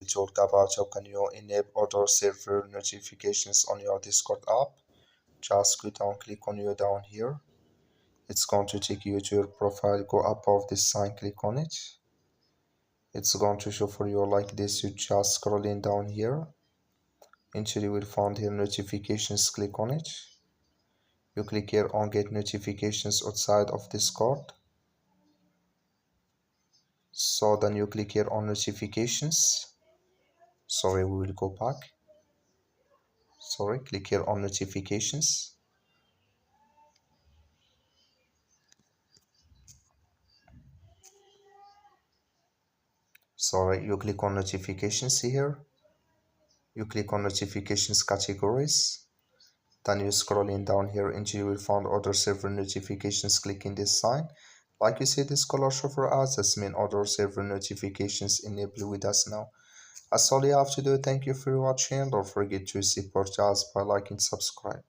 talked about how can you enable other server notifications on your Discord app. Just click on you down here. It's going to take you to your profile. Go above this sign, click on it. It's going to show for you like this. You just scrolling down here until you will find here notifications. Click on it. You click here on get notifications outside of Discord. So then you click here on notifications. Sorry, we will go back. Sorry, click here on notifications. Sorry, you click on notifications here. You click on notifications categories. Then you scrolling down here until you will find other server notifications. Clicking this sign. Like you see this color show for us, this means other server notifications enabled with us now. That's all you have to do. Thank you for watching. Don't forget to support us by liking, subscribe.